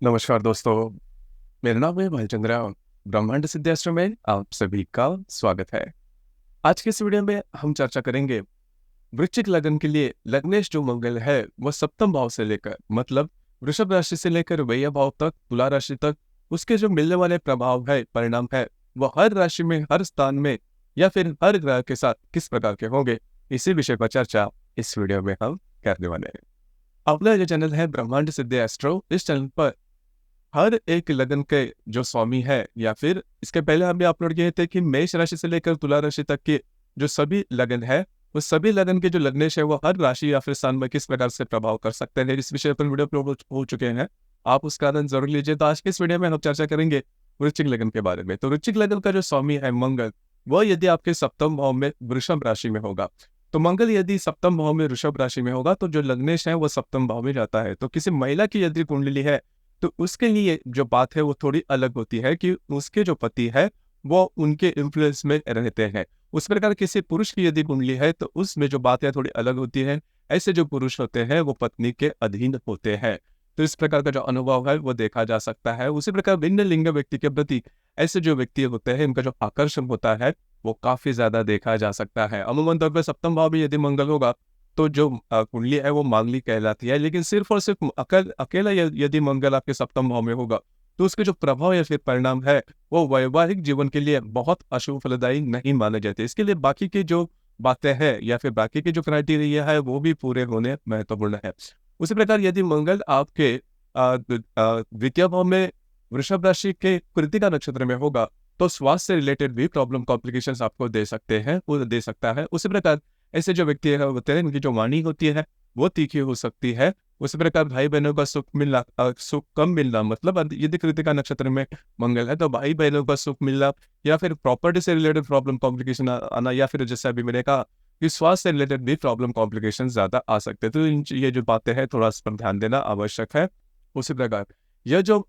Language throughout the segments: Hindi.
नमस्कार दोस्तों, मेरा नाम है भालचंद्र। ब्रह्मांड सिद्धाश्रम में आप सभी का स्वागत है। आज के इस वीडियो में हम चर्चा करेंगे वृश्चिक लग्न के लिए लग्नेश जो मंगल है वह सप्तम भाव से लेकर मतलब वृषभ राशि से लेकर वैया भाव तक तुला राशि तक उसके जो मिलने वाले प्रभाव है परिणाम है वह हर राशि में हर स्थान में या फिर हर ग्रह के साथ किस प्रकार के होंगे, इसी विषय पर चर्चा इस वीडियो में हम करने वाले हैं। अपना जो चैनल है ब्रह्मांड सिद्ध एस्ट्रो, इस चैनल पर हर एक लग्न के जो स्वामी है या फिर इसके पहले हमने अपलोड किए थे कि मेष राशि से लेकर तुला राशि तक के जो सभी लग्न है उस सभी लग्न के जो लग्नेश है वो हर राशि या फिर स्थान में किस प्रकार से प्रभाव कर सकते हैं, इस विषय पर वीडियो अपलोड हो चुके हैं। आप उसका आनंद जरूर लीजिए। तो आज के इस वीडियो में हम चर्चा करेंगे वृश्चिक लग्न के बारे में। तो वृश्चिक लग्न का जो स्वामी है मंगल, वह यदि आपके सप्तम भाव में वृषभ राशि में होगा, तो मंगल यदि सप्तम भाव में वृषभ राशि में होगा तो जो लग्नेश है वो सप्तम भाव में जाता है। तो किसी महिला की यदि कुंडली है तो उसके लिए जो बात है वो थोड़ी अलग होती है कि उसके जो पति है वो उनके इन्फ्लुएंस में रहते हैं। उस प्रकार किसी पुरुष की यदि कुंडली है तो उसमें जो बातें थोड़ी अलग होती है। ऐसे जो पुरुष होते हैं वो पत्नी के अधीन होते हैं। तो इस प्रकार का जो अनुभव है वो देखा जा सकता है। उसी प्रकार भिन्न लिंग व्यक्ति के प्रति ऐसे जो व्यक्ति होते हैं इनका जो आकर्षण होता है वो काफी ज्यादा देखा जा सकता है। अमूमन तौर पर सप्तम भाव में यदि मंगल होगा तो जो कुंडली है वो मांगलिक कहलाती है। लेकिन सिर्फ और सिर्फ अकेला यदि मंगल आपके सप्तम भाव में होगा तो उसके जो प्रभाव या फिर परिणाम है वो वैवाहिक जीवन के लिए बहुत अशुभ फलदायी नहीं माने जाते। इसके लिए बाकी की जो बातें हैं या फिर बाकी के जो क्राइटेरिया है वो भी पूरे होने महत्वपूर्ण है। उसी प्रकार यदि मंगल आपके द्वितीय भाव में वृषभ राशि के कृतिका नक्षत्र में होगा तो स्वास्थ्य से रिलेटेड भी प्रॉब्लम कॉम्प्लिकेशंस आपको दे सकता है। उसी प्रकार ऐसे जो व्यक्ति होते हैं इनकी जो वाणी होती है वो तीखी हो सकती है। उसी प्रकार भाई बहनों का सुख कम मिलना, मतलब यदि कृतिका नक्षत्र में मंगल है तो भाई बहनों का सुख मिलना या फिर प्रॉपर्टी से रिलेटेड प्रॉब्लम कॉम्प्लिकेशन आना या फिर जैसे अभी मैंने कहा कि स्वास्थ्य से रिलेटेड भी प्रॉब्लम कॉम्प्लिकेशन ज्यादा आ सकते हैं। तो ये जो बातें हैं थोड़ा इस पर ध्यान देना आवश्यक है। उसी प्रकार यह जो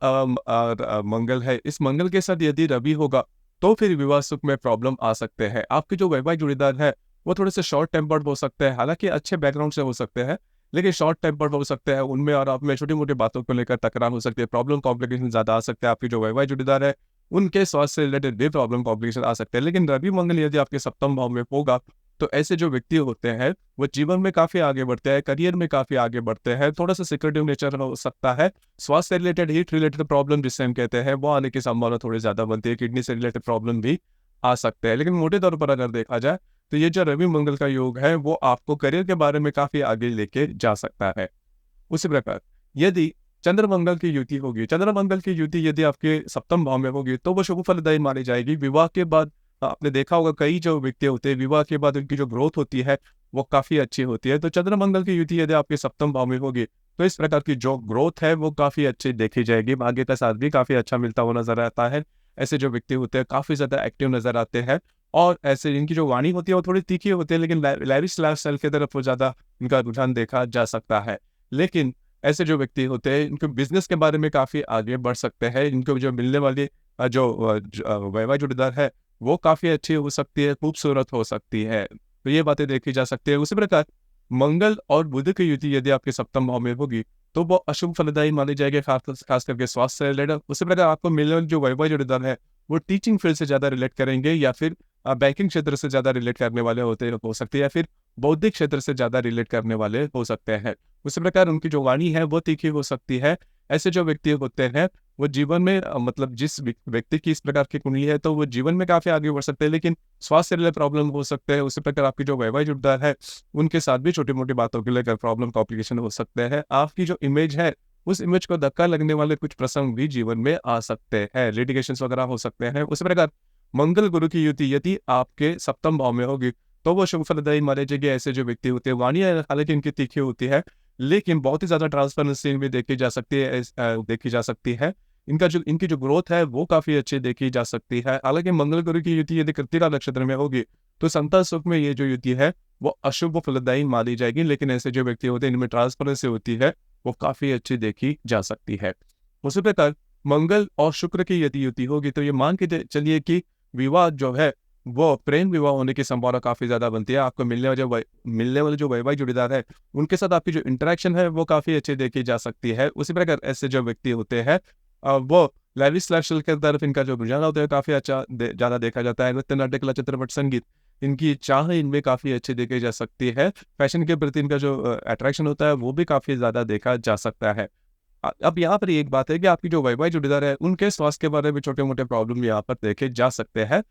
मंगल है, इस मंगल के साथ यदि रवि होगा तो फिर विवाह सुख में प्रॉब्लम आ सकते हैं। आपके जो वैवाहिक जोड़ीदार है वो थोड़े से शॉर्ट टेम्पर्ड हो सकते हैं, हालांकि अच्छे बैकग्राउंड से हो सकते हैं लेकिन शॉर्ट टेम्पर्ड हो सकते हैं। उनमें और आप में छोटी मोटी बातों को लेकर तकरार हो सकती है, प्रॉब्लम कॉम्प्लिकेशन ज्यादा आ सकते हैं। आपकी जो वैवाहिक जोड़ीदार है उनके स्वास्थ्य से रिलेटेड भी प्रॉब्लम कॉम्प्लिकेशन आ सकते हैं। लेकिन रवि मंगल यदि आपके सप्तम भाव में होगा तो ऐसे जो व्यक्ति होते हैं वो जीवन में काफी आगे बढ़ते हैं, करियर में काफी आगे बढ़ते हैं। थोड़ा सा सिक्योरिटिव नेचर हो सकता है। स्वास्थ्य से रिलेटेड हीट रिलेटेड प्रॉब्लम जिसे हम कहते हैं वो आने की संभावना थोड़ी ज्यादा बनती है। किडनी से रिलेटेड प्रॉब्लम भी आ सकते हैं। लेकिन मोटे तौर पर अगर देखा जाए तो ये जो रवि मंगल का योग है वो आपको करियर के बारे में काफी आगे लेके जा सकता है। उसी प्रकार यदि चंद्र मंगल की युति होगी, चंद्र मंगल की युति यदि आपके सप्तम भाव में होगी तो वो शुभ फलदायी मानी जाएगी। विवाह के बाद आपने देखा होगा कई जो व्यक्ति होते हैं विवाह के बाद उनकी जो ग्रोथ होती है वो काफी अच्छी होती है। तो चंद्र मंगल की युति यदि आपके सप्तम भाव में होगी तो इस प्रकार की जो ग्रोथ है वो काफी अच्छी देखी जाएगी। भाग्य का साथ भी काफी अच्छा मिलता हुआ नजर आता है। ऐसे जो व्यक्ति होते हैं काफी ज्यादा एक्टिव नजर आते हैं और ऐसे इनकी जो वाणी होती है वो थोड़ी तीखी होती है, लेकिन लैविश लाइफस्टाइल की तरफ वो ज्यादा इनका रुझान देखा जा सकता है। लेकिन ऐसे जो व्यक्ति होते हैं इनके बिजनेस के बारे में काफी आगे बढ़ सकते हैं। इनको जो मिलने वाली जो वैवाहिक जोड़ीदार है वो काफी अच्छी हो सकती है, खूबसूरत हो सकती है। तो ये बातें देखी जा सकती है। उसी प्रकार मंगल और बुध की युति यदि आपके सप्तम भाव में होगी तो वो अशुभ फलदायी मानी जाएगी, खास करके स्वास्थ्य से रिलेटेड। उसी प्रकार आपको मिलने वाले जो वैवाहिक जोड़ीदार है वो टीचिंग फील्ड से ज्यादा रिलेट करेंगे या फिर बैंकिंग क्षेत्र से ज्यादा रिलेट करने वाले हो सकते हैं या फिर बौद्धिक क्षेत्र से ज्यादा रिलेट करने वाले हो सकते हैं। उसी प्रकार उनकी जो वाणी है वो तीखी हो सकती है। ऐसे जो व्यक्ति होते हैं वो जीवन में मतलब जिस व्यक्ति की इस प्रकार की कुंडली है तो वो जीवन में काफी आगे बढ़ सकते हैं, लेकिन स्वास्थ्य से रिलेटेड प्रॉब्लम हो सकते हैं। उसी प्रकार आपकी जो वैवाहिक जोड़ीदार है उनके साथ भी छोटी मोटी बातों को लेकर प्रॉब्लम कॉम्प्लिकेशन हो सकते हैं। आपकी जो इमेज है उस इमेज को धक्का लगने वाले कुछ प्रसंग भी जीवन में आ सकते हैं, लिटिगेशंस वगैरह हो सकते हैं। उसी प्रकार मंगल गुरु की युति यदि आपके सप्तम भाव में होगी तो वो शुभ फलदायी माने जाएगी। ऐसे जो व्यक्ति होते हैं वाणी हालांकि इनकी तीखी होती है लेकिन बहुत ही ज्यादा ट्रांसपेरेंसी भी देखी जा सकती है। इनकी जो ग्रोथ है वो काफी अच्छी देखी जा सकती है। हालांकि मंगल गुरु की युति यदि कृत्तिका नक्षत्र में होगी तो संतान सुख में ये जो युति है वो अशुभ फलदायी मानी जाएगी। लेकिन ऐसे जो व्यक्ति होते हैं इनमें ट्रांसपेरेंसी होती है वो काफी अच्छी देखी जा सकती है। उसी प्रकार मंगल और शुक्र की यदि युति होगी तो ये मान के चलिए कि विवाह जो है वो प्रेम विवाह होने की संभावना काफ़ी ज़्यादा बनती है। आपको मिलने वाले जो वैवाहिक जोड़ीदार है, उनके साथ आपकी जो इंटरेक्शन है, वो काफ़ी अच्छी देखी जा सकती है। उसी प्रकार ऐसे जो व्यक्ति होते हैं वो लैविश लाइफ़स्टाइल की तरफ इनका जो रुझान होता है, काफ़ी अच्छा ज़्यादा देखा जाता है। नृत्य, नाट्य कला, चित्रपट, संगीत, इनकी चाह इनमें काफ़ी अच्छी देखी जा सकती है। फैशन के प्रति इनका जो अट्रैक्शन होता है, वो भी काफ़ी ज़्यादा देखा जा सकता है। अब यहाँ पर एक बात है कि आपकी जो वैवाहिक जोड़ीदार है, उनके स्वास्थ्य के बारे में छोटे-मोटे प्रॉब्लम यहाँ पर देखे जा सकते हैं।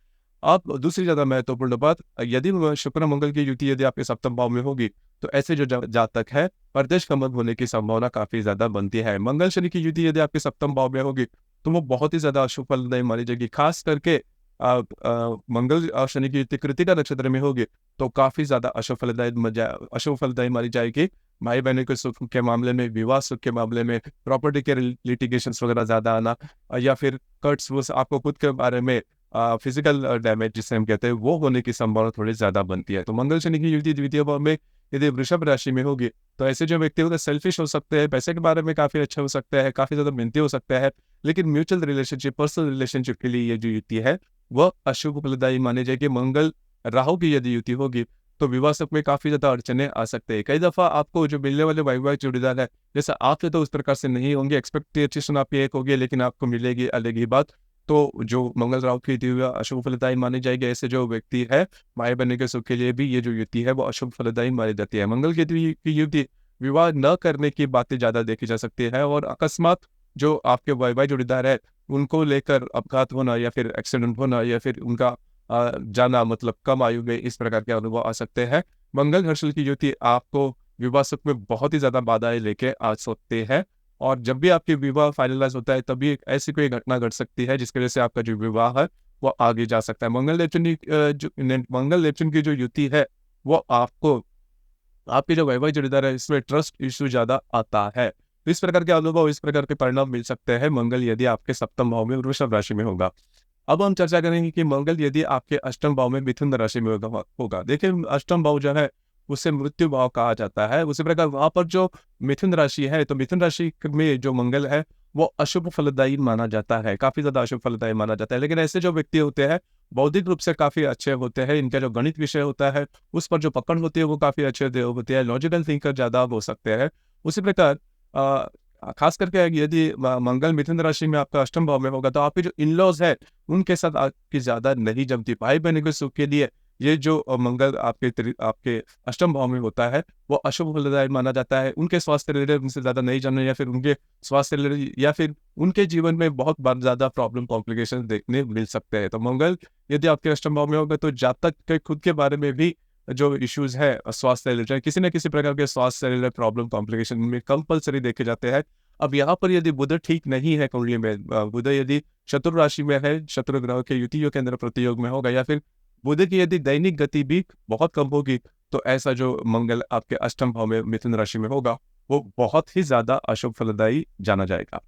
अब दूसरी ज़्यादा महत्वपूर्ण बात, यदि शुक्र-मंगल की युति यदि आपके सप्तम भाव में होगी, तो ऐसे जो जातक है, परदेश गमन होने की संभावना काफ़ी ज़्यादा बनती है। मंगल-शनि की युति यदि आपके सप्तम भाव में होगी, तो वो बहुत ही ज़्यादा अशुभ फलदायी मानी जाएगी। खास करके मंगल और शनि की युति कृत्तिका नक्षत्र में होगी, तो काफ़ी ज़्यादा अशुभ फलदायी मानी जाएगी। भाई-बहनों के सुख के मामले में, विवाह सुख के मामले में, प्रॉपर्टी के लिटिगेशंस वगैरह ज़्यादा आना या फिर कर्ट्स वो आपको खुद के बारे में फिजिकल डैमेज जिसे हम कहते हैं, वो होने की संभावना थोड़ी ज़्यादा बनती है। तो मंगल शनि की युति द्वितीय भाव में यदि वृषभ राशि में होगी, तो ऐसे जो व्यक्ति होते हैं सेल्फिश हो सकते हैं, पैसे के बारे में काफ़ी अच्छे हो सकते हैं, काफ़ी ज़्यादा मेहनती हो सकते हैं, लेकिन म्यूचुअल रिलेशनशिप, पर्सनल रिलेशनशिप के लिए ये जो युति है, वह अशुभ फलदायी मानी जाएगी। मंगल राहु की यदि युति होगी, तो विवाह सुख में काफ़ी ज़्यादा अड़चनें आ सकते हैं। कई दफ़ा आपको जो मिलने वाले वैवाहिक जोड़ीदार है, जैसे आपसे तो उस प्रकार से नहीं होंगे, एक्सपेक्टेशन आपकी एक होगी, लेकिन आपको मिलेगी अलग ही बात। तो जो मंगल राहु की युति हुआ अशुभ फलदायी मानी जाएगी। ऐसे जो व्यक्ति है, भाई-बहन के सुख के लिए भी ये जो युति है, वो अशुभ फलदायी मानी जाती है। मंगल की युति विवाह न करने की बातें ज़्यादा देखी जा सकती है और अकस्मात जो आपके वैवाहिक जोड़ीदार है, उनको लेकर अपघात होना या फिर एक्सीडेंट होना या फिर उनका जाना, मतलब कम आयु में, इस प्रकार के अनुभव आ सकते हैं। मंगल घर्षण की युति आपको विवाह सुख में बहुत ही ज़्यादा बाधाएँ लेके आ सकते हैं और जब भी आपके विवाह फाइनलाइज़ होता है, तभी एक ऐसी कोई घटना घट सकती है जिसकी वजह से आपका जो विवाह है, वो आगे जा सकता है। मंगल नेपच्यून की जो युति है, वो आपको आपके जो वैवाहिक जोड़ीदार है, इसमें ट्रस्ट इश्यू ज़्यादा आता है। तो इस प्रकार के अनुभव, इस प्रकार के परिणाम मिल सकते हैं मंगल यदि आपके सप्तम भाव में वृषभ राशि में होगा। अब हम चर्चा करेंगे कि मंगल यदि आपके अष्टम भाव में मिथुन राशि में होगा। देखिए, अष्टम भाव जो है, उसे मृत्यु भाव कहा जाता है। उसी प्रकार वहाँ पर जो मिथुन राशि है, तो मिथुन राशि में जो मंगल है, वो अशुभ फलदायी माना जाता है, काफ़ी ज़्यादा अशुभ फलदायी माना जाता है। लेकिन ऐसे जो व्यक्ति होते हैं, बौद्धिक रूप से काफ़ी अच्छे होते हैं, इनका जो गणित विषय होता है, उस पर जो पकड़ होती है, वो काफ़ी अच्छे होती है, लॉजिकल थिंकर ज़्यादा हो सकते हैं। उसी प्रकार खास करके यदि मंगल मिथुन राशि में आपका अष्टम भाव में होगा, तो आपके जो इन-लॉज़ है, उनके साथ आपकी ज़्यादा नहीं जमती। भाई-बहन के सुख के लिए ये जो मंगल आपके अष्टम भाव में होता है, वो अशुभ फलदायी माना जाता है। उनके स्वास्थ्य रिलेटेड उनसे ज़्यादा नहीं जमना या फिर उनके स्वास्थ्य रिलेटेड या फिर उनके जीवन में बहुत बार ज़्यादा प्रॉब्लम कॉम्प्लिकेशन देखने मिल सकते हैं। तो मंगल यदि आपके अष्टम भाव में होगा, तो जातक के खुद के बारे में भी जो इश्यूज़ है स्वास्थ्य रिलेटेड, किसी न किसी प्रकार के स्वास्थ्य से रिलेटेड प्रॉब्लम कॉम्प्लिकेशन में कंपल्सरी देखे जाते हैं। अब यहाँ पर यदि बुध ठीक नहीं है कुंडली में, बुध यदि शत्रु राशि में है, शत्रु ग्रह के युतियों के अंदर प्रतियोग में होगा या फिर बुध की यदि दैनिक गति भी बहुत कम होगी, तो ऐसा जो मंगल आपके अष्टम भाव में मिथुन राशि में होगा, वो बहुत ही ज़्यादा अशुभ फलदायी जाना जाएगा।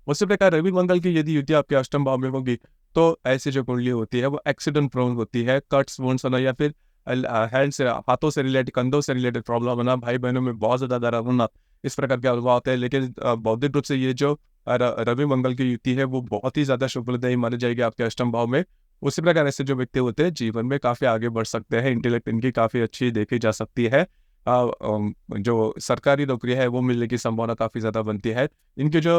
उसी प्रकार रवि मंगल की यदि युति आपके अष्टम भाव में होगी, तो ऐसी जो कुंडली होती है, वो एक्सीडेंट प्रोन होती है, कट्स, वुंड्स होना या फिर हैंड से, हाथों से रिलेटेड, कंधों से रिलेटेड प्रॉब्लम होना, भाई-बहनों में बहुत ज़्यादा दरार होना, इस प्रकार के अनुभव आते हैं। लेकिन बौद्धिक रूप से ये जो रवि मंगल की युति है, वो बहुत ही ज़्यादा शुभदायी मानी जाएगी आपके अष्टम भाव में। उसी प्रकार ऐसे जो व्यक्ति होते हैं, जीवन में काफ़ी आगे बढ़ सकते हैं, इंटेलेक्ट इनकी काफ़ी अच्छी देखी जा सकती है। जो सरकारी नौकरी है, वो मिलने की संभावना काफ़ी ज़्यादा बनती है। इनके जो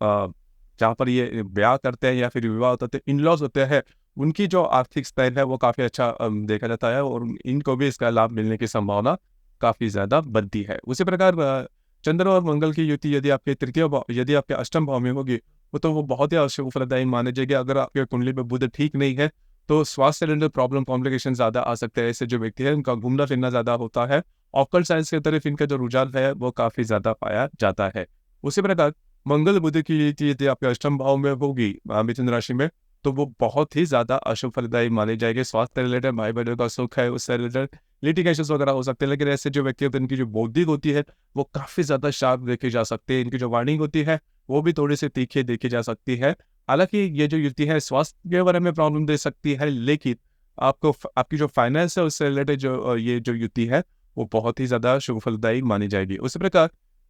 जहाँ पर ये ब्याह करते हैं या फिर विवाह होते हैं, इन-लॉज़ होते हैं, उनकी जो आर्थिक स्तर है, वो काफ़ी अच्छा देखा जाता है और इनको भी इसका लाभ मिलने की संभावना काफ़ी ज़्यादा बनती है। उसी प्रकार चंद्र और मंगल की युति यदि आपके यदि आपके अष्टम भाव में होगी, वो बहुत ही अशुभ फलदायी मानी जाएगी। अगर आपके कुंडली में बुध ठीक नहीं है, तो स्वास्थ्य रिलेटेड प्रॉब्लम, कॉम्प्लिकेशन ज़्यादा आ सकते हैं। ऐसे जो व्यक्ति है, उनका घूमना-फिरना ज़्यादा होता है। ऑकल्ट साइंस की तरफ इनका जो रुझान है, वो काफ़ी ज़्यादा पाया जाता है। उसी प्रकार मंगल बुध की युति यदि आपके अष्टम भाव में होगी मिथुन राशि में, तो वो बहुत ही ज़्यादा अशुभ फलदायी मानी जाएगी। स्वास्थ्य रिलेटेड, भाई-बहनों का सुख है, उससे रिलेटेड लिटिगेशंस वगैरह हो सकते हैं। लेकिन ऐसे जो व्यक्ति होते हैं, इनकी जो बौद्धिक होती है, वो काफ़ी ज़्यादा शार्प देखी जा सकती है। इनकी जो वाणी होती है, वो भी थोड़ी-सी तीखी देखी जा सकती है। हालाँकि ये जो युति है, स्वास्थ्य के बारे में प्रॉब्लम दे सकती है, लेकिन आपकी जो फाइनेंस है, उससे रिलेटेड ये जो युति है, वो बहुत ही ज़्यादा शुभ फलदायी मानी जाएगी। उसी प्रकार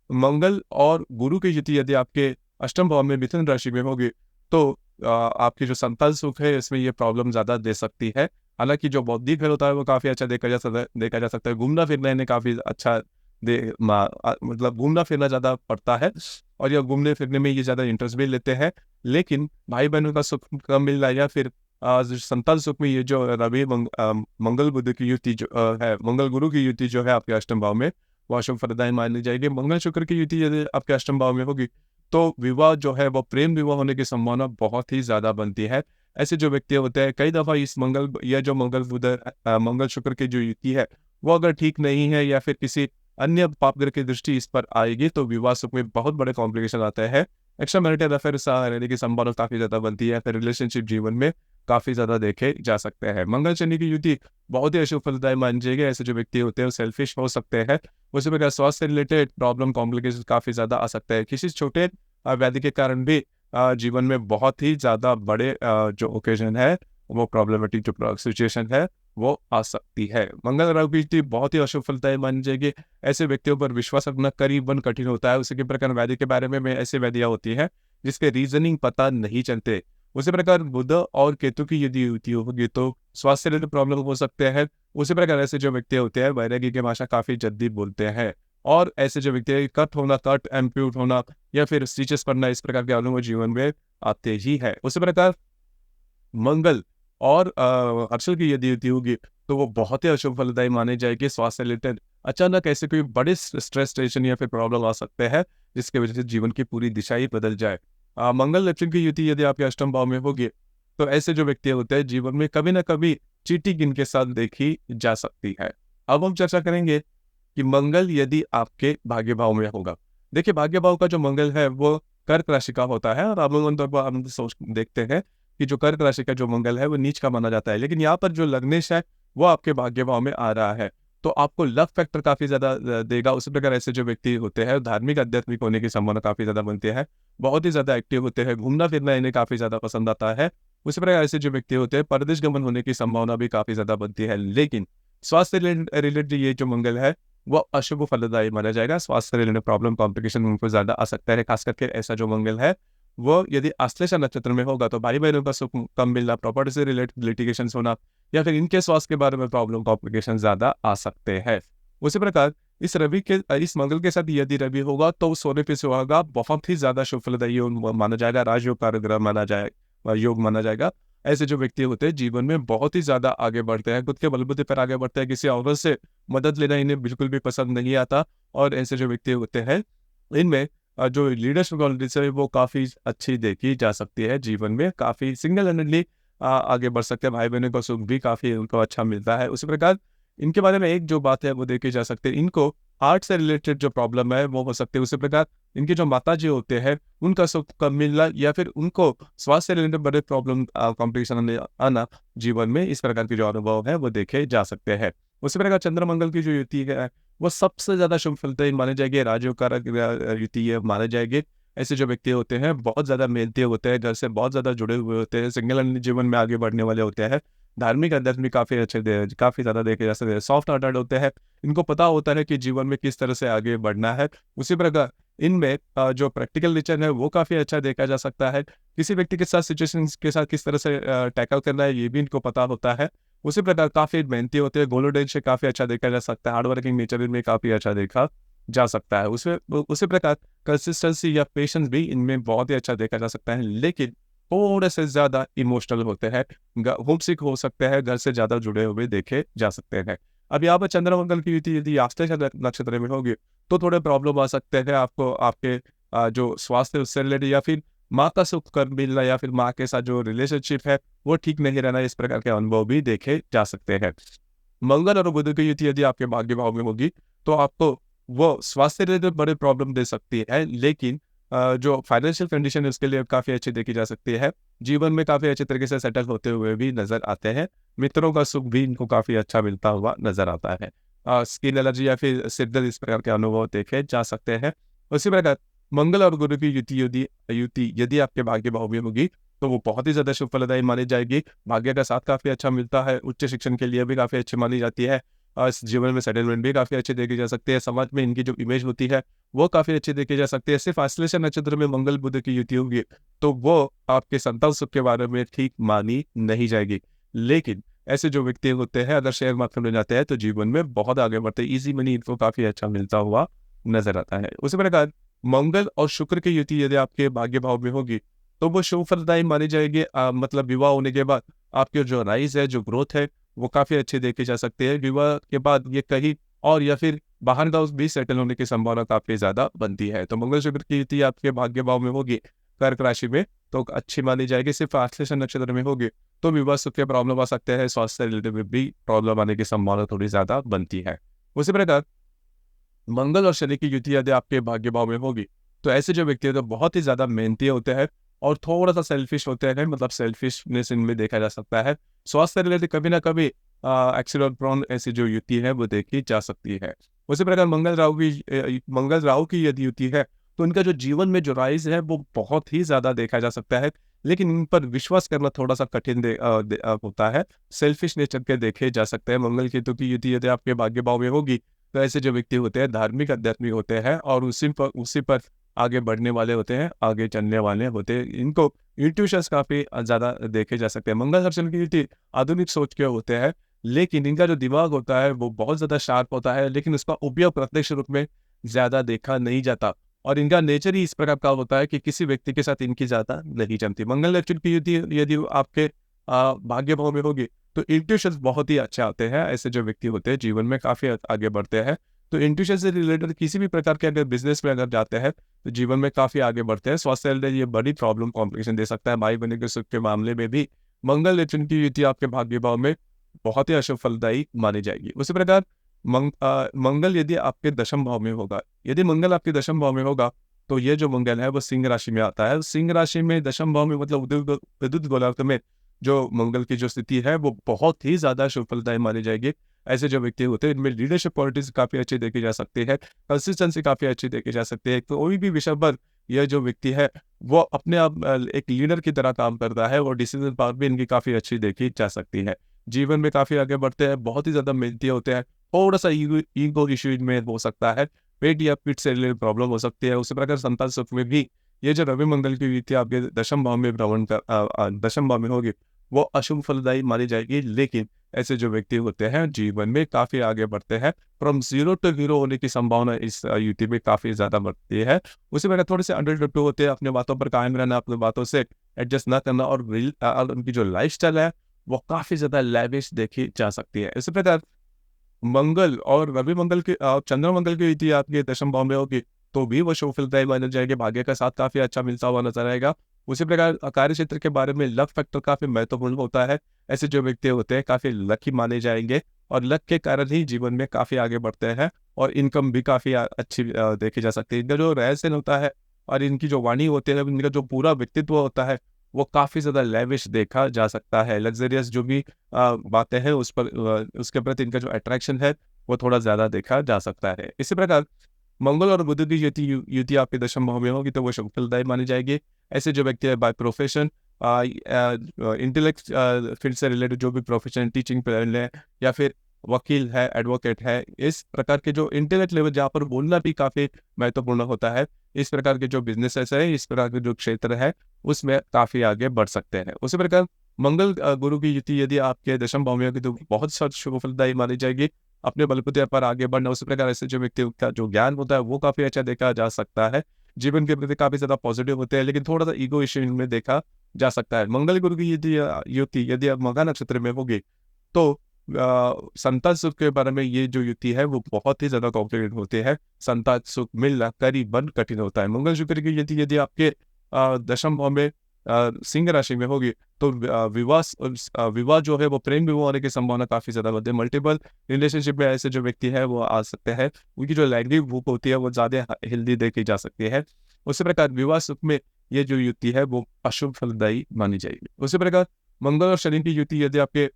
मंगल और गुरु की युति यदि आपके अष्टम भाव में मिथुन राशि में होगी, तो आपकी जो संतान सुख है, इसमें ये प्रॉब्लम ज़्यादा दे सकती है। हालांकि जो बौद्धिक खेल होता है वो काफ़ी अच्छा देखा जा सकता है। घूमना फिरना इन्हें काफ़ी अच्छा मतलब घूमना फिरना ज़्यादा पड़ता है और ये घूमने फिरने में ये ज़्यादा इंटरेस्ट भी लेते हैं। लेकिन भाई बहनों का सुख कम मिल रहा है या फिर जो संतान सुख में ये जो मंगल बुध की युति जो है, मंगल गुरु की युति जो है आपके अष्टम भाव में, वो अशुभ फलदायी मानी जाएगी। मंगल शुक्र की युति यदि आपके अष्टम भाव में होगी तो विवाह जो है वो प्रेम विवाह होने की संभावना बहुत ही ज्यादा बनती है। ऐसे जो व्यक्ति होते हैं कई दफा इस मंगल या जो मंगल बुध मंगल शुक्र की जो युति है वो अगर ठीक नहीं है या फिर किसी अन्य पाप ग्रह की दृष्टि इस पर आएगी तो विवाह सुख में बहुत बड़े कॉम्प्लिकेशन आते हैं। एक्स्ट्रा मैरिटल अफेयर रहने की संभावना काफी ज्यादा बनती है, फिर रिलेशनशिप जीवन में काफी ज्यादा देखे जा सकते हैं। मंगल शनि की युति बहुत ही अशुभ फलदायी मानी जाएगी। ऐसे जो व्यक्ति होते हैं वो सेल्फिश हो सकते हैं, उसी प्रकार स्वास्थ्य से रिलेटेड प्रॉब्लम कॉम्प्लिकेशन काफी ज्यादा आ सकते हैं। किसी छोटे व्याधि के कारण भी जीवन में बहुत ही ज्यादा बड़े जो ओकेजन है वो प्रॉब्लमेटिक जो सिचुएशन है वो आ सकती है। मंगल राहु की युति बहुत ही अशुभ फलदायी मानी जाएगी। ऐसे व्यक्तियों पर विश्वास रखना करीबन कठिन होता है। उसी के प्रकार व्याधि के बारे में ऐसे व्याधियां होती है जिसके रीजनिंग पता नहीं चलते। उसी प्रकार बुध और केतु की यदि युति होगी तो स्वास्थ्य रिलेटेड प्रॉब्लम हो सकते हैं। उसी प्रकार ऐसे जो व्यक्ति होते हैं वैरागी की भाषा काफी जल्दी बोलते हैं और ऐसे जो व्यक्ति कट एम्प्यूट होना या फिर स्टिचेस पड़ना इस प्रकार के अनुभव जीवन में आते ही है। उसी प्रकार मंगल और अर्शल की यदि युति होगी तो वो बहुत ही अशुभ फलदायी माने जाएगी। स्वास्थ्य रिलेटेड अचानक ऐसे कोई बड़े स्ट्रेस टेंशन या फिर प्रॉब्लम आ सकते हैं जिसकी वजह से जीवन की पूरी दिशा ही बदल जाए। मंगल नेपच्यून की युति यदि आपके अष्टम भाव में होगी तो ऐसे जो व्यक्ति होते हैं जीवन में कभी ना कभी चीटिंग इनके साथ देखी जा सकती है। अब हम चर्चा करेंगे कि मंगल यदि आपके भाग्य भाव में होगा। देखिए भाग्य भाव का जो मंगल है वो कर्क राशि का होता है और अमूमन तौर पर हम सोच देखते हैं कि जो कर्क राशि का जो मंगल है वो नीच का माना जाता है, लेकिन यहाँ पर जो लग्नेश है वो आपके भाग्य भाव में आ रहा है तो आपको लक फैक्टर काफी ज्यादा देगा। उसी प्रकार ऐसे जो व्यक्ति होते हैं धार्मिक आध्यात्मिक होने की संभावना काफी ज्यादा बनती है, बहुत ही ज्यादा एक्टिव होते हैं, घूमना फिरना इन्हें काफी ज्यादा पसंद आता है। उसी प्रकार ऐसे जो व्यक्ति होते हैं परदेश गमन होने की संभावना भी काफी ज्यादा बनती है। लेकिन स्वास्थ्य रिलेटेड ये जो मंगल है वो अशुभ फलदायी माना जाएगा। स्वास्थ्य रिलेटेड प्रॉब्लम कॉम्प्लिकेशन उनको ज्यादा आ सकता है। खास करके ऐसा जो मंगल है वो यदि आश्लेषा नक्षत्र में होगा तो भाई बहनों का सुख कम मिलना, प्रॉपर्टी से रिलेटेड लिटिगेशन होना या फिर इनके स्वास्थ्य के बारे में प्रॉब्लम कॉम्प्लिकेशन ज्यादा आ सकते हैं। उसी प्रकार इस मंगल के साथ यदि रवि होगा तो सोने पे सुहागा बहुत ही ज्यादा शुभ फलदायी योग माना जाएगा, राजयोग कारग्रह माना जाएगा, योग माना जाएगा। ऐसे जो व्यक्ति होते हैं जीवन में बहुत ही ज्यादा आगे बढ़ते हैं, खुद के बलबूते पर आगे बढ़ते हैं, किसी औरत से मदद लेना इन्हें बिल्कुल भी पसंद नहीं आता। और ऐसे जो व्यक्ति होते हैं इनमें जो लीडरशिप क्वालिटीज है वो काफी अच्छी देखी जा सकती है। जीवन में काफी सिंगल हैंडेडली आगे बढ़ सकते हैं, भाई बहनों का सुख भी काफी उनको अच्छा मिलता है। उसी प्रकार इनके बारे में एक जो बात है वो देखी जा सकती है, इनको हार्ट से रिलेटेड जो प्रॉब्लम है वो हो सकती है। उसी प्रकार इनके जो माता जी होते हैं उनका सुख कम मिलना या फिर उनको स्वास्थ्य से रिलेटेड बड़े प्रॉब्लम कॉम्प्लिकेशन आना जीवन में, इस प्रकार के जो अनुभव है वो देखे जा सकते हैं। उसी प्रकार चंद्रमंगल की जो युति है वो सबसे ज्यादा शुभ फलदायी मानी जाएगी, राजयोग कारक युति है माने जाएगी। ऐसे जो व्यक्ति होते हैं बहुत ज्यादा मेहनती होते हैं, घर से बहुत ज्यादा जुड़े हुए होते हैं, सिंगल जीवन में आगे बढ़ने वाले होते हैं, धार्मिक आध्यात्मिक काफी ज्यादा देखे जा सकते हैं, सॉफ्ट हार्टेड होते हैं, इनको पता होता है कि जीवन में किस तरह से आगे बढ़ना है। उसी प्रकार इनमें जो प्रैक्टिकल नेचर है वो काफी अच्छा देखा जा सकता है। किसी व्यक्ति के साथ सिचुएशन के साथ किस तरह से टैकल करना है ये भी इनको पता होता है। उसी प्रकार काफी मेहनती होते हैं, गोल्डन से काफी अच्छा देखा जा सकता है, हार्ड वर्किंग नेचर में काफी अच्छा देखा जा सकता है। उसी प्रकार कंसिस्टेंसी या पेशेंस भी इनमें बहुत ही अच्छा देखा जा सकता है, लेकिन थोड़े से ज्यादा इमोशनल होते हैं, होमसिक हो सकते हैं, घर से ज्यादा जुड़े हुए देखे जा सकते हैं। अब यहाँ पर चंद्रमंगल की युति यदि आश्लेषा नक्षत्र में होगी तो थोड़े प्रॉब्लम आ सकते हैं आपको, आपके जो स्वास्थ्य उससे रिलेटेड या फिर माँ का सुख कर मिलना या फिर माँ के साथ जो रिलेशनशिप है वो ठीक नहीं रहना, इस प्रकार के अनुभव भी देखे जा सकते हैं। मंगल और बुध की युति यदि आपके भाग्य भाव में होगी तो आपको वो स्वास्थ्य रिलेटेड बड़े प्रॉब्लम दे सकती है, लेकिन जो फाइनेंशियल कंडीशन है उसके लिए काफी अच्छी देखी जा सकती है। जीवन में काफी अच्छे तरीके से सेटल होते हुए भी नजर आते हैं। मित्रों का सुख भी इनको काफी अच्छा मिलता हुआ नजर आता है। स्किन एलर्जी या फिर सिर दर्द इस प्रकार के अनुभव देखे जा सकते हैं। उसी प्रकार मंगल और गुरु की युति यदि आपके भाग्य भाव में होगी तो वो बहुत ही ज्यादा शुभ फलदायी मानी जाएगी। भाग्य का साथ काफी अच्छा मिलता है, उच्च शिक्षण के लिए भी काफी अच्छी मानी जाती है, इस जीवन में सेटलमेंट भी काफी अच्छी देखी जा सकती है, समाज में इनकी जो इमेज होती है वो काफी अच्छी देखी जा सकती है। सिर्फ आश्लेषा नक्षत्र में मंगल बुध की युति होगी तो वो आपके संतान सुख के बारे में ठीक मानी नहीं जाएगी। लेकिन ऐसे जो व्यक्ति होते हैं अगर शेयर मार्केट में जाते हैं तो जीवन में बहुत आगे बढ़ते हैं, इजी मनी इनको काफी अच्छा मिलता हुआ नजर आता है। उसी प्रकार मंगल और शुक्र की युति यदि आपके भाग्य भाव में होगी तो वो शुभ फलदायी मानी जाएगी। मतलब विवाह होने के बाद आपके जो राइज है, जो ग्रोथ है, वो काफी अच्छे देखे जा सकते हैं। विवाह के बाद ये कहीं और या फिर बाहर गांव भी सेटल होने की संभावना काफी ज्यादा बनती है। तो मंगल शुक्र की युति आपके भाग्य भाव में होगी कर्क राशि में तो अच्छी मानी जाएगी। सिर्फ आश्लेषा नक्षत्र में होगी तो विवाह सुख के प्रॉब्लम आ सकते हैं, स्वास्थ्य से रिलेटेड में भी प्रॉब्लम आने की संभावना थोड़ी ज्यादा बनती है। उसी प्रकार मंगल और शनि की युति यदि आपके भाग्य भाव में होगी तो ऐसे जो व्यक्ति है तो बहुत ही ज्यादा मेहनती होते हैं और थोड़ा सा सेल्फिश होते हैं, मतलब सेल्फिशनेस इनमें देखा जा सकता है। स्वास्थ्य रिलेटेड कभी ना कभी एक्सीडेंट प्रोन ऐसी जो युति है वो देखी जा सकती है। उसी प्रकार मंगल राहु की यदि युति है तो इनका जो जीवन में जो राइज है वो बहुत ही ज्यादा देखा जा सकता है, लेकिन इन पर विश्वास करना थोड़ा सा कठिन होता है। सेल्फिश नेचर के देखे जा सकते हैं। मंगल केतु की युति यदि आपके भाग्य भाव में होगी तो ऐसे जो व्यक्ति होते हैं धार्मिक आध्यात्मिक होते हैं और उसी पर आगे बढ़ने वाले होते हैं, आगे चलने वाले होते हैं। इनको इंट्यूशंस काफी ज्यादा देखे जा सकते हैं। मंगल और शनि की युति आधुनिक सोच के होते हैं, लेकिन इनका जो दिमाग होता है वो बहुत ज्यादा शार्प होता है, लेकिन उसका उपयोग प्रत्यक्ष रूप में ज्यादा देखा नहीं जाता और इनका नेचर ही इस प्रकार का होता है कि किसी व्यक्ति के साथ इनकी ज्यादा नहीं जमती। मंगल नेचर की युति यदि आपके भाग्य भाव में होगी तो इंट्यूशंस बहुत ही अच्छे आते हैं। ऐसे जो व्यक्ति होते हैं जीवन में काफी आगे बढ़ते हैं। तो इंट्यूशन से रिलेटेड किसी भी प्रकार के अगर बिजनेस में अगर जाते हैं तो जीवन में काफी आगे बढ़ते हैं। स्वास्थ्य रिलेटेड ये बड़ी प्रॉब्लम कॉम्प्लिकेशन दे सकता है। भाई बहन के सुख के मामले में भी मंगल नेचर की युति आपके भाग्य भाव में बहुत ही अशुभ फलदायी मानी जाएगी। उसी प्रकार मंगल यदि आपके दशम भाव में होगा, यदि मंगल आपके दशम भाव में होगा तो ये जो मंगल है वो सिंह राशि में आता है। सिंह राशि में दशम भाव में मतलब विद्युत गोलार्ध में जो मंगल की जो स्थिति है वो बहुत ही ज्यादा शुभ फलदायी मानी जाएगी। ऐसे जो व्यक्ति होते हैं इनमें लीडरशिप क्वालिटीज काफी अच्छी देखी जा सकती है, कंसिस्टेंसी काफी अच्छी देखी जा सकती है। कोई भी विषय पर यह जो व्यक्ति है वो अपने आप एक लीडर की तरह काम करता है और डिसीजन पावर भी इनकी काफी अच्छी देखी जा सकती है। जीवन में काफी आगे बढ़ते हैं, बहुत ही ज्यादा मेहनती होते हैं। थोड़ा सा ईगो इश्यू में हो सकता है, पेट या पीठ से रिलेटेड प्रॉब्लम हो सकती है। उसी प्रकार संतान सुख में भी ये जो रवि मंगल की युति आपके दशम भाव में दशम भाव में होगी वो अशुभ फलदायी मानी जाएगी। लेकिन ऐसे जो व्यक्ति होते हैं जीवन में काफी आगे बढ़ते हैं। फ्रॉम जीरो टू हीरो होने की संभावना इस युति में काफी ज्यादा बढ़ती है। उसी प्रकार थोड़े से अंडरडेवलप्ड होते हैं, अपने बातों पर कायम रहना, अपने बातों से एडजस्ट ना करना और उनकी जो लाइफस्टाइल है वो काफी ज्यादा लैविश देखी जा सकती है। इसी प्रकार मंगल और रवि मंगल के चंद्र मंगल की युति आपके दशम भाव में होगी तो भी वो शुभ फलदायी माने जाएंगे। भाग्य का साथ काफी अच्छा मिलता हुआ नजर आएगा। उसी प्रकार कार्य क्षेत्र के बारे में लक फैक्टर काफी महत्वपूर्ण होता है। ऐसे जो व्यक्ति होते हैं काफी लकी माने जाएंगे और लक के कारण ही जीवन में काफी आगे बढ़ते हैं और इनकम भी काफी अच्छी देखी जा सकती है। इनका जो रहस्य होता है और इनकी जो वाणी होती है, इनका जो पूरा व्यक्तित्व होता है वो काफी ज्यादा लेविश देखा जा सकता है। लग्जरियस जो भी बातें हैं उस पर उसके प्रति इनका जो अट्रैक्शन है वो थोड़ा ज्यादा देखा जा सकता है। इसी प्रकार मंगल और बुध की युति आपके दशम भाव में होगी तो वो शुभ फलदायी मानी जाएगी। ऐसे जो व्यक्ति है बाय प्रोफेशन इंटेलेक्ट फील्ड से रिलेटेड जो भी प्रोफेशन, टीचिंग फील्ड है या फिर वकील है, एडवोकेट है, इस प्रकार के जो इंटेलेक्ट लेवल जहाँ पर बोलना भी काफी महत्वपूर्ण होता है, इस प्रकार के जो बिजनेसेस है, इस प्रकार के जो क्षेत्र है उसमें काफी आगे बढ़ सकते हैं। उसी प्रकार मंगल गुरु की युति यदि आपके दशम भाव में होगी तो बहुत शुभ फलदायी मानी जाएगी। अपने बलबूते पर आगे बढ़ना, उसी प्रकार ऐसे जो व्यक्ति का जो ज्ञान होता है वो काफी अच्छा देखा जा सकता है। जीवन के प्रति काफी ज्यादा पॉजिटिव होते हैं, लेकिन थोड़ा सा ईगो इश्यू इनमें देखा जा सकता है। मंगल गुरु की युति यदि आप मघा नक्षत्र में होगी तो संतान सुख के बारे में ये जो युति है वो बहुत ही ज्यादा कॉम्प्लिकेटेड होते हैं। संतान सुख मिलना करीबन कठिन होता है। मंगल शुक्र की युति यदि आपके दशम भाव में सिंह राशि में होगी तो विवाह जो है वो प्रेम विवाह होने की संभावना काफी ज्यादा होती है। मल्टीपल रिलेशनशिप में ऐसे जो व्यक्ति है वो आ सकते हैं, उनकी जो लैंगिक भूख होती है वो ज्यादा हेल्दी देखी जा सकती है। उसी प्रकार विवाह सुख में ये जो युति है वो अशुभ फलदायी मानी जाएगी। उसी प्रकार मंगल और शनि की युति यदि आपके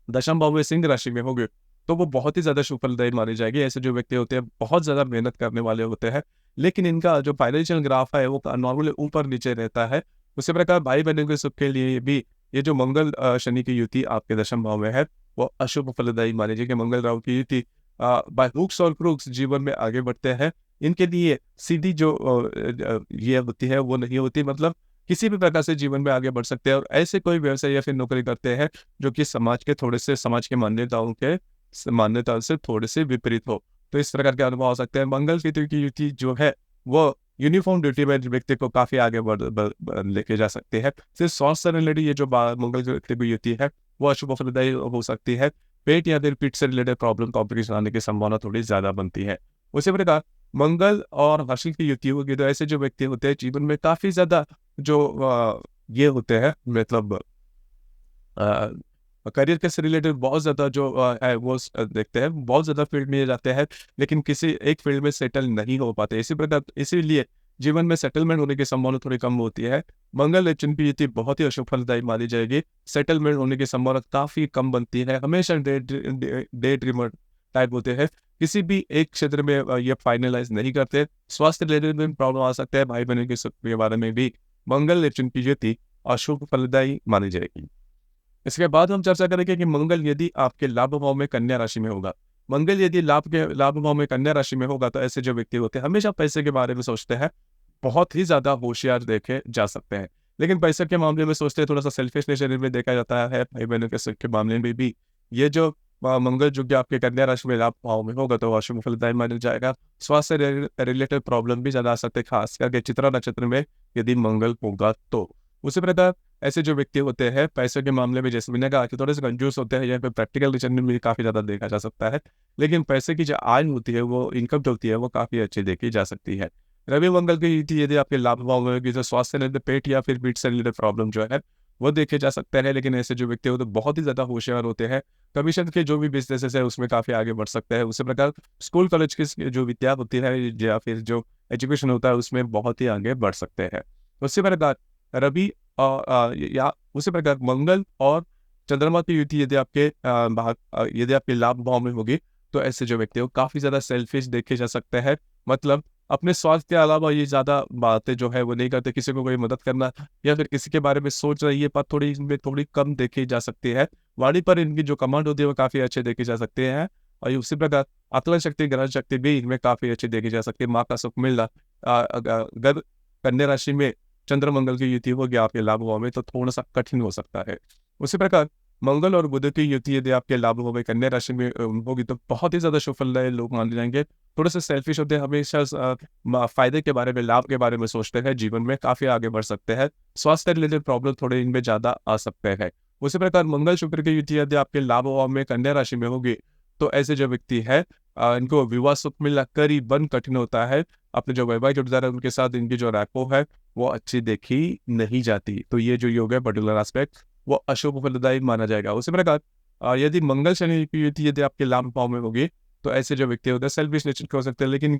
दशम भाव में सिंह राशि में होगी तो वो बहुत ही ज्यादा शुभ फलदायी मानी जाएगी। ऐसे जो व्यक्ति होते हैं बहुत ज्यादा मेहनत करने वाले होते हैं, लेकिन इनका जो फाइनेंशियल ग्राफ है वो नॉर्मली ऊपर नीचे रहता है। उसी प्रकार भाई बहनों के सुख के लिए भी ये जो मंगल शनि की युति आपके दशम भाव में है वो अशुभ फलदायी मानी जाएगी। मंगल राहु की युति बाय हुक्स और क्रूक्स जीवन में आगे बढ़ते हैं। इनके लिए सीधी जो ये होती है वो नहीं होती, मतलब किसी भी प्रकार से जीवन में आगे बढ़ सकते हैं और ऐसे कोई व्यवसाय या फिर नौकरी करते हैं जो कि समाज के मान्यताओं से थोड़े से विपरीत हो। तो इस प्रकार के अनुभव हो सकते हैं। मंगल केतु की युति जो है वो यूनिफॉर्म ड्यूटी में व्यक्ति को काफी आगे लेके जा सकते हैं। सिर्फ स्वास्थ्य से रिलेटेड ये जो मंगल केतु की युति है वो अशुभ फलदायी हो सकती है। पेट या फिर पीठ से रिलेटेड प्रॉब्लम कॉम्प्लिकेशन आने की संभावना थोड़ी ज्यादा बनती है। उसी प्रकार मंगल और हर्षल की युति होगी तो ऐसे जो व्यक्ति होते हैं जीवन में काफी ज्यादा जो ये होते हैं मतलब करियर के से रिलेटेड बहुत ज़्यादा जो है वो देखते हैं, बहुत ज़्यादा फील्ड में जाते हैं, लेकिन किसी एक फील्ड में सेटल नहीं हो पाते। इसी प्रकार इसीलिए जीवन में सेटलमेंट होने की संभावना थोड़ी कम होती है। मंगल नेपच्यून की युति बहुत ही अशुभ फलदायी मानी जाएगी। सेटलमेंट होने की संभावना काफ़ी कम बनती है। हमेशा डे ड्रीमर टाइप होते हैं। किसी भी एक क्षेत्र में ये फाइनलाइज नहीं करते। स्वास्थ्य रिलेटेड में प्रॉब्लम आ सकता है। भाई बहन के सुख के बारे में भी मंगल नेपच्यून की युति अशुभ फलदायी मानी जाएगी। इसके बाद हम चर्चा करेंगे कि मंगल यदि आपके लाभ भाव में कन्या राशि में होगा। मंगल यदि लाभ भाव में कन्या राशि में होगा तो ऐसे जो व्यक्ति होते हैं हमेशा पैसे के बारे में सोचते हैं, बहुत ही ज्यादा होशियार देखे जा सकते हैं। लेकिन पैसे के मामले में सोचते हैं थोड़ा सा सेल्फिश नेचर में देखा जाता है। भाई बहनों के सुख के मामले में भी ये जो मंगल जो कि आपके कन्या राशि में लाभ भाव में होगा तो अशुभ फलदायी माना जाएगा। स्वास्थ्य से रिलेटेड प्रॉब्लम भी ज्यादा आ सकते हैं, खास करके चित्रा नक्षत्र में यदि मंगल होगा तो। उसी प्रकार ऐसे जो व्यक्ति होते हैं पैसों के मामले में जैसे मैंने कहा कि थोड़े से कंजूस होते हैं या फिर प्रैक्टिकल नेचर में भी काफी ज्यादा देखा जा सकता है। लेकिन पैसे की जो आय होती है वो इनकम जो होती है वो काफी अच्छी देखी जा सकती है। रवि मंगल की युति यदि आपके लाभ भाव में होगी तो स्वास्थ्य से रिलेटेड पेट या फिर पीठ से रिलेटेड प्रॉब्लम जो है वो देखे जा सकते हैं। लेकिन ऐसे जो व्यक्ति होते हैं बहुत ही ज्यादा होशियार होते हैं। कमीशन के जो भी बिजनेसेस है उसमें काफी आगे बढ़ सकते हैं। उसी प्रकार स्कूल कॉलेज की जो विद्या होती है या फिर जो एजुकेशन होता है उसमें बहुत ही आगे बढ़ सकते हैं। उसी प्रकार रवि या उसी प्रकार मंगल और चंद्रमा की युति यदि आपके लाभ भाव में होगी तो ऐसे जो व्यक्ति हो काफी ज्यादा सेल्फिश देखे जा सकते हैं। मतलब अपने स्वास्थ्य के अलावा ये ज्यादा बातें जो है वो नहीं करते। किसी को कोई मदद करना या फिर किसी के बारे में सोच रही है पर थोड़ी इनमें थोड़ी कम देखी जा सकती है। वाणी पर इनकी जो कमांड होती है वो काफी अच्छे देखी जा सकते हैं। और उसी प्रकार आकलन शक्ति ग्रहण शक्ति भी इनमें काफी अच्छी देखी जा सकती है। माँ का सुख मिलना अगर कन्या राशि में चंद्र मंगल की युति होगी आपके लाभ भाव में तो थोड़ा सा कठिन हो सकता है। उसी प्रकार मंगल और बुध की युति यदि आपके लाभ भाव में कन्या राशि में होगी तो बहुत ही ज्यादा शुभ फलदायी लोग माने जाएंगे। थोड़े से सेल्फिश होते हैं, हमेशा फायदे के बारे में लाभ के बारे में सोचते हैं, जीवन में काफी आगे बढ़ सकते हैं। स्वास्थ्य रिलेटेड प्रॉब्लम थोड़े इनमें ज्यादा आ सकते हैं। उसी प्रकार मंगल शुक्र की युति यदि आपके लाभ भाव में कन्या राशि में होगी तो ऐसे जो व्यक्ति है इनको विवाह सुख मिलना करीबन कठिन होता है। अपने जो वैवाहिक जोड़ीदार है उनके साथ इनकी जो रैपो है वो अच्छी देखी नहीं जाती। तो ये जो योग है पर्टिकुलर एस्पेक्ट वो अशुभ फलदायी माना जाएगा। उसी प्रकार यदि मंगल शनि की युति यदि आपके लाभ भाव में होगी तो ऐसे जो व्यक्ति होते हैं सेल्फिश नेचर के हो सकते हैं, लेकिन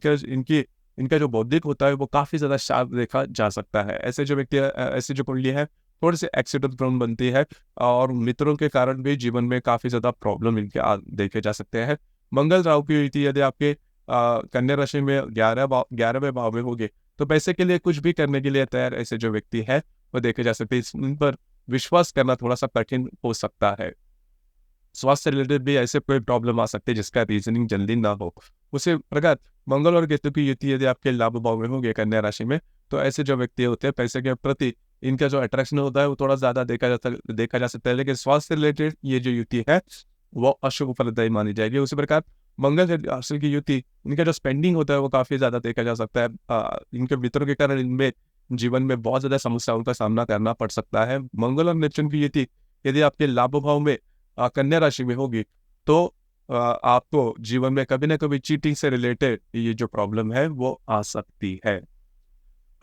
इनका जो बौद्धिक होता है वो काफी ज्यादा शार्प देखा जा सकता है। ऐसे जो व्यक्ति ऐसी जो कुंडली है थोड़ी सी एक्सीडेंट प्रोन बनती है और मित्रों के कारण भी जीवन में काफी ज्यादा प्रॉब्लम इनके देखे जा सकते हैं। मंगल राहु की युति यदि आपके कन्या राशि में 11वें भाव में होगी तो पैसे के लिए कुछ भी करने के लिए तैयार ऐसे जो व्यक्ति है वो देखे जा सकते हैं। इन पर विश्वास करना थोड़ा सा कठिन हो सकता है। स्वास्थ्य रिलेटेड भी ऐसे कोई प्रॉब्लम आ सकती है जिसका रीजनिंग जल्दी ना हो। उसी प्रकार मंगल और केतु की युति यदि आपके लाभ भाव में होगी कन्या राशि में तो ऐसे जो व्यक्ति होते हैं पैसे के प्रति इनका जो अट्रैक्शन होता है वो थोड़ा ज्यादा देखा जा सकता है। लेकिन स्वास्थ्य रिलेटेड ये जो युति है वो अशुभ फलदायी मानी जाएगी। उसी प्रकार मंगल हर्षल की युति इनका जो स्पेंडिंग होता है वो काफी ज्यादा देखा जा सकता है। इनके मित्रों के कारण इनमें जीवन में बहुत ज्यादा समस्याओं का सामना करना पड़ सकता है। मंगल और नेपच्यून की युति यदि आपके लाभ भाव में कन्या राशि में होगी तो आपको जीवन में कभी ना कभी चीटिंग से रिलेटेड ये जो प्रॉब्लम है वो आ सकती है।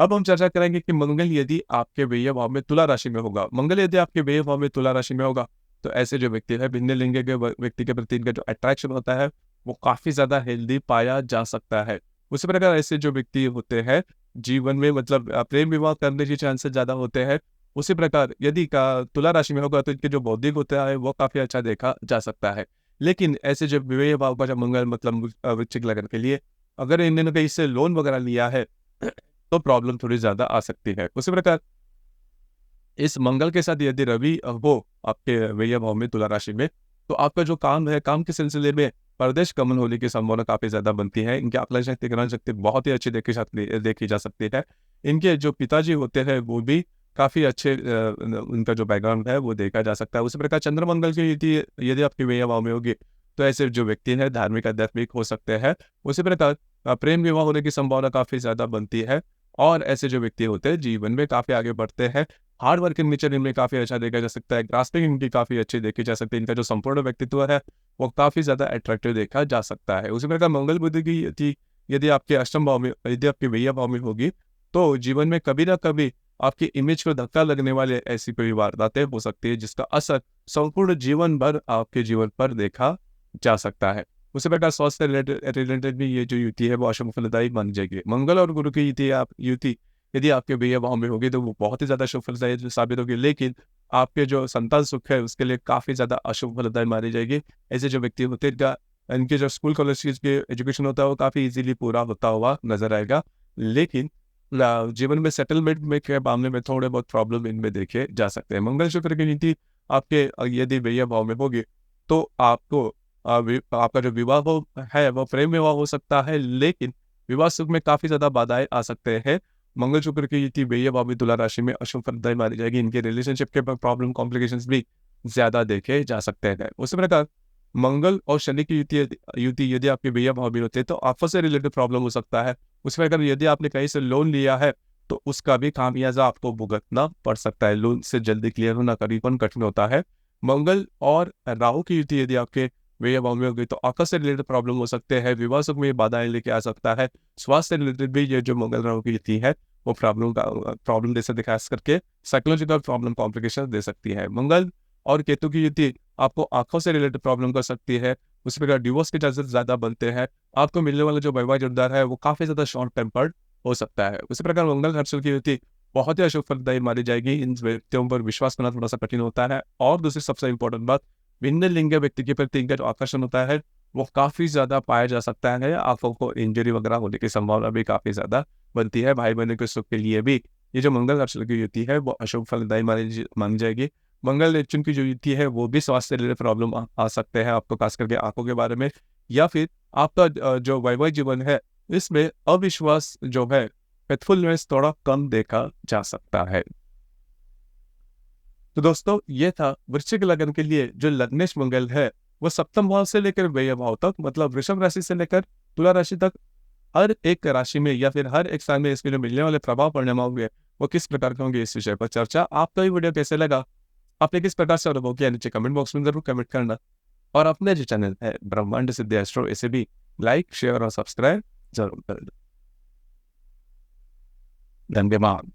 अब हम चर्चा करेंगे कि मंगल यदि आपके व्यय भाव में तुला राशि में होगा। मंगल यदि आपके व्यय भाव में तुला राशि में होगा तो ऐसे जो व्यक्ति है भिन्न लिंग के व्यक्ति के प्रति इनका जो अट्रैक्शन होता है वो काफी ज्यादा हेल्दी पाया जा सकता है। उसी प्रकार ऐसे जो व्यक्ति होते हैं जीवन में मतलब प्रेम विवाह करने के चांसेस ज्यादा होते हैं। उसी प्रकार यदि तुला राशि में होगा तो इनके जो बौद्धिक होता है वो काफी अच्छा देखा जा सकता है। लेकिन ऐसे जो विवेक भाव का जो मंगल मतलब वृश्चिक लग्न के लिए अगर इन्होंने कहीं से लोन वगैरह लिया है तो प्रॉब्लम थोड़ी ज्यादा आ सकती है। उसी प्रकार इस मंगल के साथ यदि रवि हो आपके व्यय भाव में तुला राशि में तो आपका जो काम है काम के सिलसिले में परदेश गमन होने की संभावना काफी ज्यादा बनती है। इनकी आकलन शक्ति ग्रहण शक्ति बहुत ही अच्छी देखी जा सकती है। इनके जो पिताजी होते हैं वो भी काफ़ी अच्छे उनका जो बैकग्राउंड है वो देखा जा सकता है। उसी प्रकार चंद्रमंगल की युति यदि आपकी विवाह भाव में होगी, तो ऐसे जो व्यक्ति हैं धार्मिक आध्यात्मिक हो सकते हैं। उसी प्रकार प्रेम विवाह होने की संभावना काफ़ी ज़्यादा बनती है और ऐसे जो व्यक्ति होते हैं जीवन में काफ़ी आगे बढ़ते हैं। हार्ड वर्किंग नेचर इनमें काफ़ी अच्छा देखा जा सकता है। ग्रास्पिंग इनकी काफ़ी अच्छी देखी जा सकती है। इनका जो संपूर्ण व्यक्तित्व है वो काफ़ी ज़्यादा अट्रैक्टिव देखा जा सकता है। उसी प्रकार मंगल बुध की युति यदि आपके अष्टम भाव में, यदि आपकी व्यय भाव में होगी, तो जीवन में कभी ना कभी आपकी इमेज को धक्का लगने वाले ऐसी कोई वारदातें हो सकती है जिसका असर संपूर्ण जीवन भर आपके जीवन पर देखा जा सकता है। उसी प्रकार स्वास्थ्य रिलेटेड भी ये जो युति है वो अशुभ फलदायी मानी जाएगी। मंगल और गुरु की युति यदि आपके व्यय भाव में होगी तो वो बहुत ही ज्यादा शुभ फलदायी साबित होगी, लेकिन आपके जो संतान सुख है उसके लिए काफी ज्यादा अशुभ फलदायी मानी जाएगी। ऐसे जो व्यक्ति होते हैं इनके जो स्कूल कॉलेज के एजुकेशन होता है वो काफी इजीली पूरा होता हुआ नजर आएगा, लेकिन जीवन में सेटलमेंट में के मामले में थोड़े बहुत प्रॉब्लम इनमें देखे जा सकते हैं। मंगल शुक्र की नीति आपके यदि व्यय भाव में होगी तो आपको आपका जो विवाह है वो प्रेम विवाह हो सकता है, लेकिन विवाह सुख में काफी ज्यादा बाधाएं आ सकते हैं। मंगल शुक्र की नीति व्यय भाव में तुला राशि में अशुभ फलदायी मानी जाएगी। इनके रिलेशनशिप के प्रॉब्लम कॉम्प्लिकेशंस भी ज्यादा देखे जा सकते हैं। उसी प्रकार मंगल और शनि की युति यदि आपके व्यय भाव में होते हैं तो आपस से रिलेटेड प्रॉब्लम हो सकता है। उसमें अगर यदि आपने कहीं से लोन लिया है तो उसका भी खामियाजा आपको भुगतना पड़ सकता है। लोन से जल्दी क्लियर होना करीबन कठिन होता है। मंगल और राहु की युति यदि आपके व्यय भाव में होगी तो आपस से रिलेटेड प्रॉब्लम हो सकते हैं। विवाह सुख में बाधाएं लेके आ सकता है। स्वास्थ्य से रिलेटेड भी ये जो मंगल राहु की युति है वो प्रॉब्लम जैसे दिखा करके साइकोलॉजिकल प्रॉब्लम कॉम्प्लिकेशन दे सकती है। मंगल और केतु की युति आपको आंखों से रिलेटेड प्रॉब्लम कर सकती है। उसी प्रकार डिवोर्स के चांसेस ज्यादा बनते हैं। आपको मिलने वाला जो वैवाहिक जोड़ीदार है वो काफी ज्यादा शॉर्ट टेम्पर्ड हो सकता है। उसी प्रकार मंगल हर्षल की युति बहुत ही अशुभ फलदायी मानी जाएगी। इन व्यक्तियों पर विश्वास करना थोड़ा सा कठिन होता है। और दूसरी सबसे इंपॉर्टेंट बात, भिन्न लिंग व्यक्ति के प्रति इनका जो आकर्षण होता है वो काफी ज्यादा पाया जा सकता है। आंखों को इंजरी वगैरह होने की संभावना भी काफी ज्यादा बनती है। भाई बहनों के सुख के लिए भी ये जो मंगल हर्षल की युति है वो अशुभ फलदायी मानी जाएगी। मंगल नेपच्यून की जो युति है वो भी स्वास्थ्य रिलेटेड प्रॉब्लम आ सकते हैं आपको, खास करके आंखों के बारे में, या फिर आपका जो वैवाहिक जीवन है इसमें अविश्वास जो है, फेथफुलनेस थोड़ा कम देखा जा सकता है। तो दोस्तों ये था वृश्चिक लग्न के लिए जो लग्नेश मंगल है वो सप्तम भाव से लेकर व्यय भाव तक, मतलब वृषभ राशि से लेकर तुला राशि तक, हर एक राशि में या फिर हर एक साल में इसके जो मिलने वाले प्रभाव परिणाम होंगे वो किस प्रकार के होंगे, इस विषय पर चर्चा। आपका ये वीडियो कैसे लगा, आपने किस प्रकार से अनुभव किया, नीचे कमेंट बॉक्स में जरूर कमेंट करना। और अपने जो चैनल है ब्रह्मांड सिद्धि एस्ट्रो, इसे भी लाइक शेयर और सब्सक्राइब जरूर कर दें। धन्यवाद।